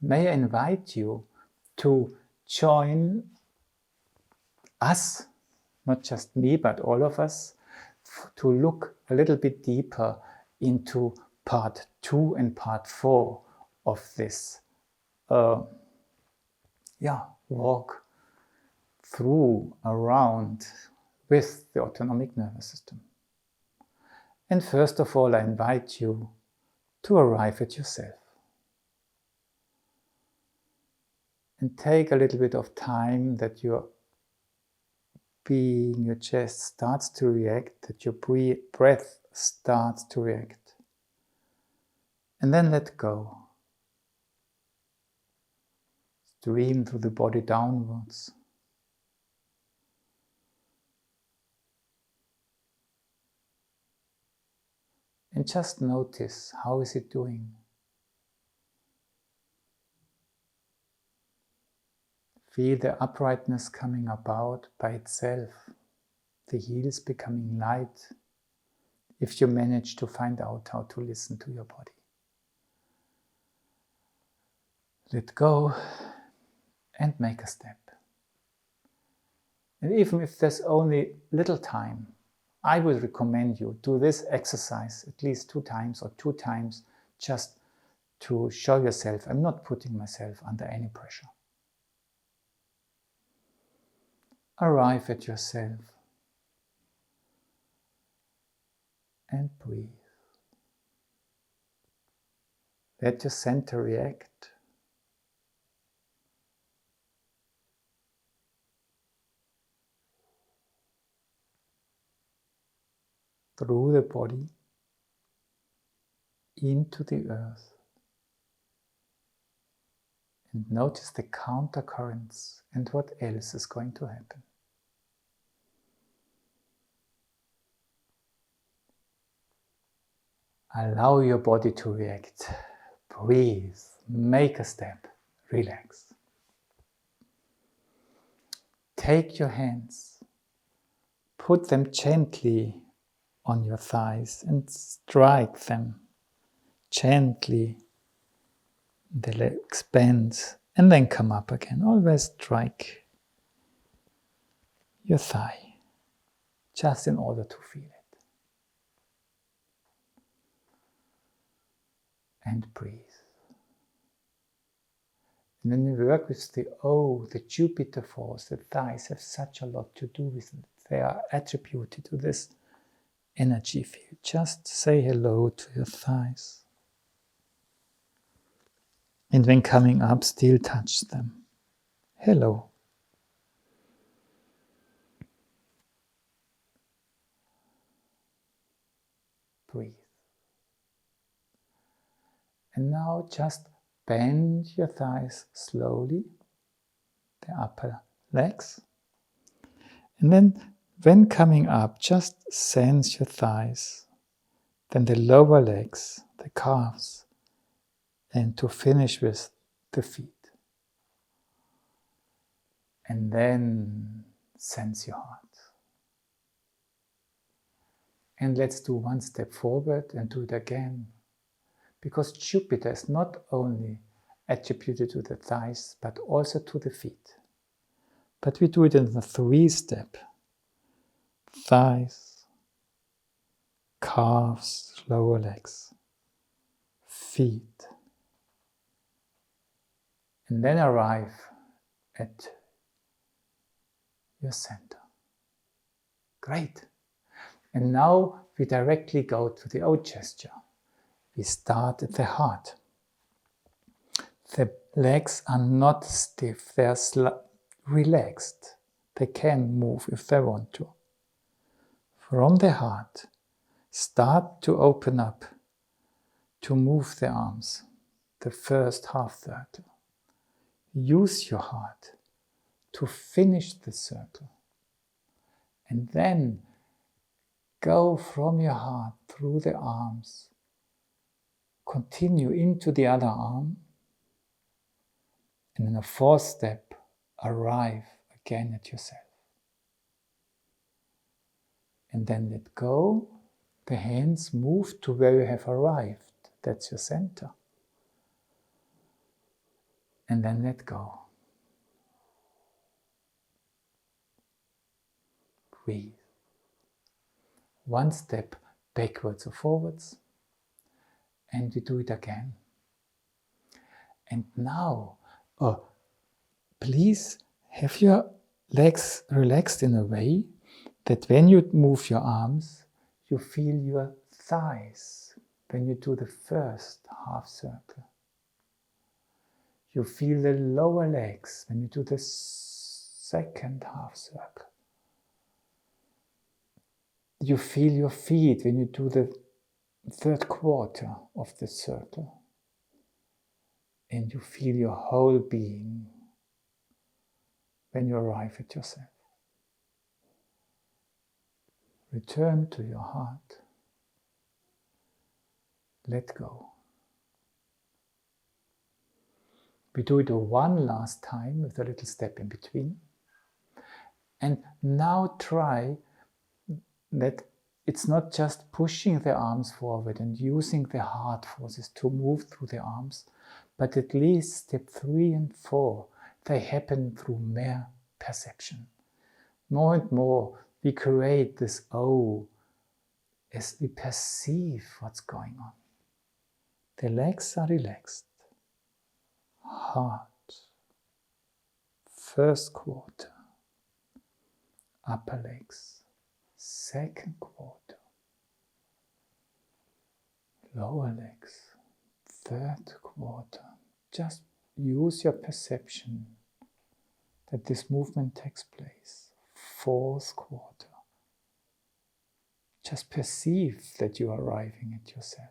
may I invite you to join us, not just me, but all of us, to look a little bit deeper into part 2 and part 4 of this walk through, around with the autonomic nervous system. And first of all, I invite you to arrive at yourself. And take a little bit of time that your being, your chest starts to react, that your breath starts to react. And then let go. Stream through the body downwards. And just notice, how is it doing? Feel the uprightness coming about by itself, the heels becoming light, if you manage to find out how to listen to your body. Let go and make a step. And even if there's only little time, I would recommend you do this exercise at least 2 times or 2 times, just to show yourself, I'm not putting myself under any pressure. Arrive at yourself and breathe. Let your center react. Through the body, into the earth. And notice the counter currents and what else is going to happen. Allow your body to react. Breathe, make a step, relax. Take your hands, put them gently on your thighs and strike them gently. The legs bend and then come up again. Always strike your thigh, just in order to feel it. And breathe. And then you work with the O, the Jupiter force. The thighs have such a lot to do with it. They are attributed to this energy field. Just say hello to your thighs. And when coming up, still touch them. Hello. Breathe. And now just bend your thighs slowly, the upper legs. And then when coming up, just sense your thighs, then the lower legs, the calves, and to finish with the feet. And then sense your heart. And let's do 1 step forward and do it again. Because Jupiter is not only attributed to the thighs, but also to the feet. But we do it in the 3-step. Thighs, calves, lower legs, feet. And then arrive at your center. Great. And now we directly go to the O gesture. We start at the heart. The legs are not stiff, they are relaxed. They can move if they want to. From the heart, start to open up, to move the arms, the first half circle. Use your heart to finish the circle. And then go from your heart through the arms. Continue into the other arm. And in a 4th step, arrive again at yourself. And then let go. The hands move to where you have arrived. That's your center. and then let go. Breathe. One step backwards or forwards, and we do it again. And now, please have your legs relaxed in a way that when you move your arms, you feel your thighs when you do the first half circle. You feel the lower legs when you do the second half circle. You feel your feet when you do the third quarter of the circle. And you feel your whole being when you arrive at yourself. Return to your heart. Let go. We do it one last time with a little step in between. And now try that it's not just pushing the arms forward and using the heart forces to move through the arms, but at least step 3 and 4, they happen through mere perception. More and more we create this O as we perceive what's going on. The legs are relaxed. Heart, first quarter, upper legs, second quarter, lower legs, third quarter. Just use your perception that this movement takes place. Fourth quarter. Just perceive that you are arriving at yourself.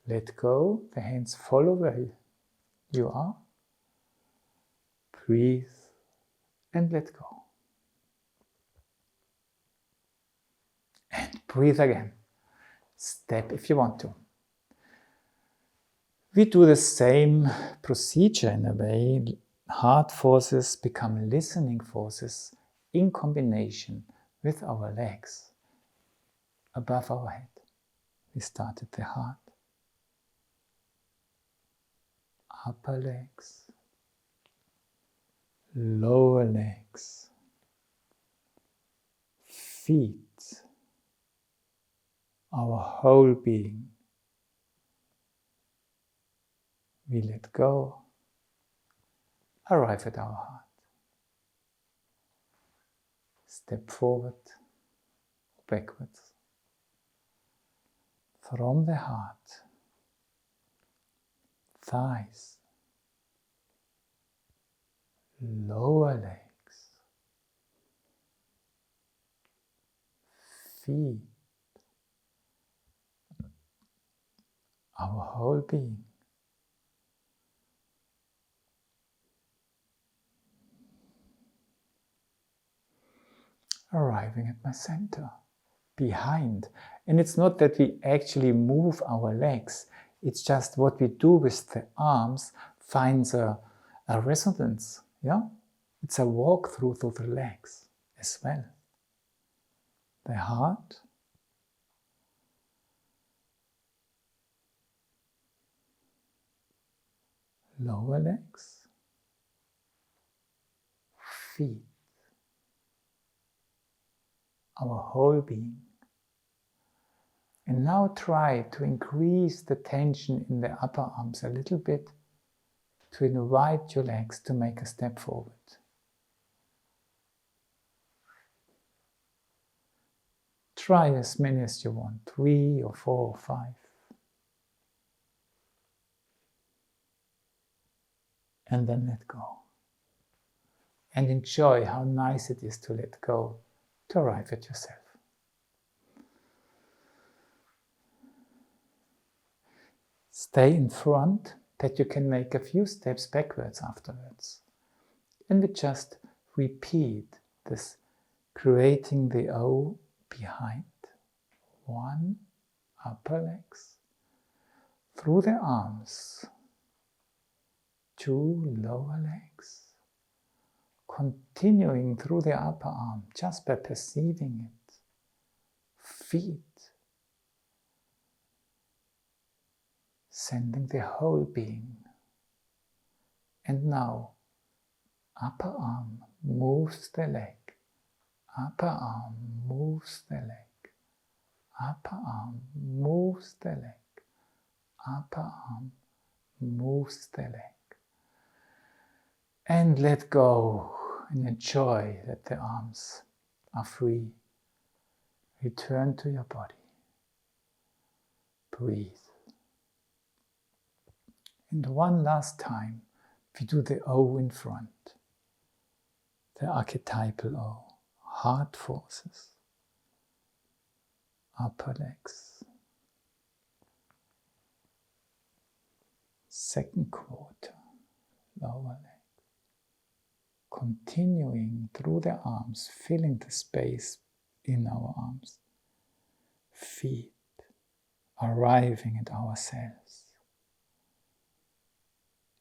Let go, the hands follow where you are. Breathe and let go. And breathe again. Step if you want to. We do the same procedure in a way. Heart forces become listening forces in combination with our legs above our head. We start at the heart. Upper legs, lower legs, feet, our whole being. We let go, arrive at our heart. Step forward, backwards. From the heart, thighs, lower legs, feet, our whole being. Arriving at my center, behind. And it's not that we actually move our legs, it's just what we do with the arms finds a resonance. Yeah? It's a walk through the legs as well. The heart, lower legs, feet, our whole being. And now try to increase the tension in the upper arms a little bit to invite your legs to make a step forward. Try as many as you want, 3 or 4 or 5. And then let go. And enjoy how nice it is to let go, to arrive at yourself. Stay in front, that you can make a few steps backwards afterwards. And we just repeat this, creating the O behind. 1, upper legs, through the arms, 2, lower legs, continuing through the upper arm just by perceiving it, feet, sending the whole being And now, upper arm moves the leg, upper arm moves the leg, upper arm moves the leg, upper arm moves the leg. And let go and enjoy that the arms are free. Return to your body. Breathe. And one last time, we do the O in front. The archetypal O. Heart forces. Upper legs. Second quarter. Lower legs. Continuing through the arms, filling the space in our arms. Feet. Arriving at ourselves.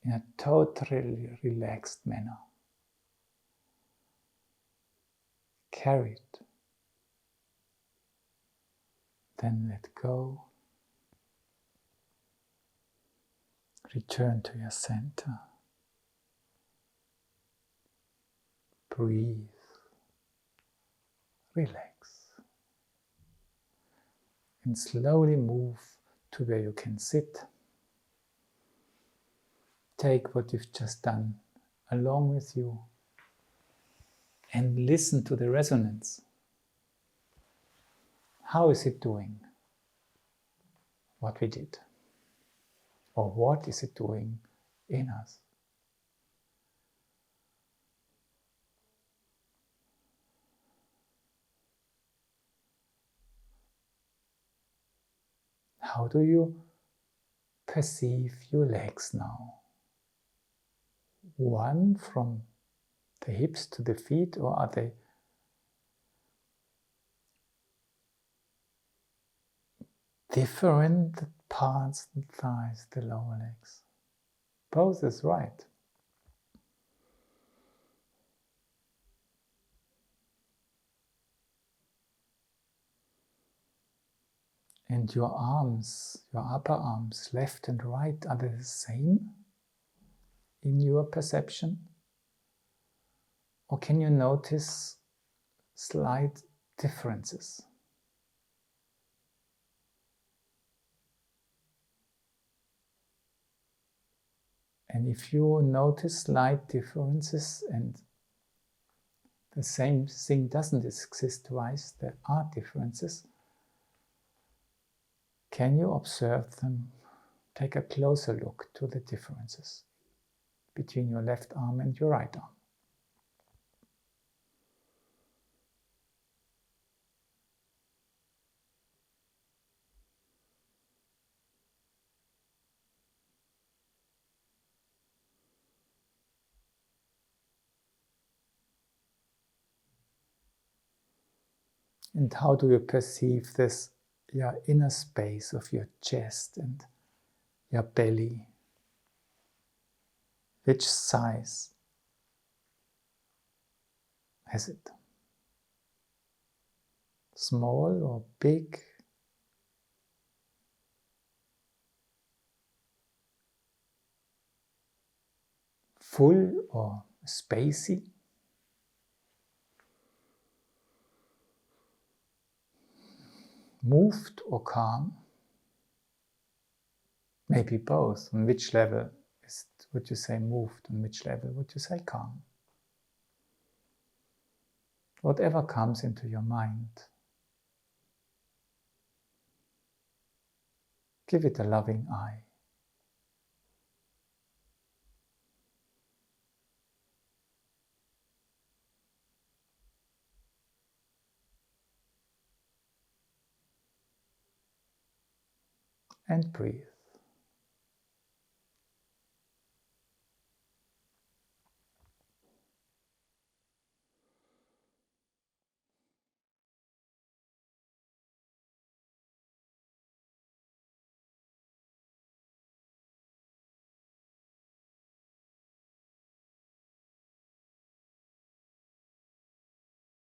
In a totally relaxed manner. Carried. Then let go. Return to your center. Breathe. Relax. And slowly move to where you can sit. Take what you've just done along with you and listen to the resonance. How is it doing what we did? Or what is it doing in us? How do you perceive your legs now? One from the hips to the feet, or are they different parts, the thighs, the lower legs? Both is right. And your arms, your upper arms, left and right, are they the same in your perception? Or can you notice slight differences? And if you notice slight differences and the same thing doesn't exist twice, there are differences, can you observe them? Take a closer look to the differences between your left arm and your right arm. And how do you perceive this, your inner space of your chest and your belly? Which size has it? Small or big? Full or spacey? Moved or calm? Maybe both. On which level would you say moved? On which level would you say calm? Whatever comes into your mind, give it a loving eye. And breathe.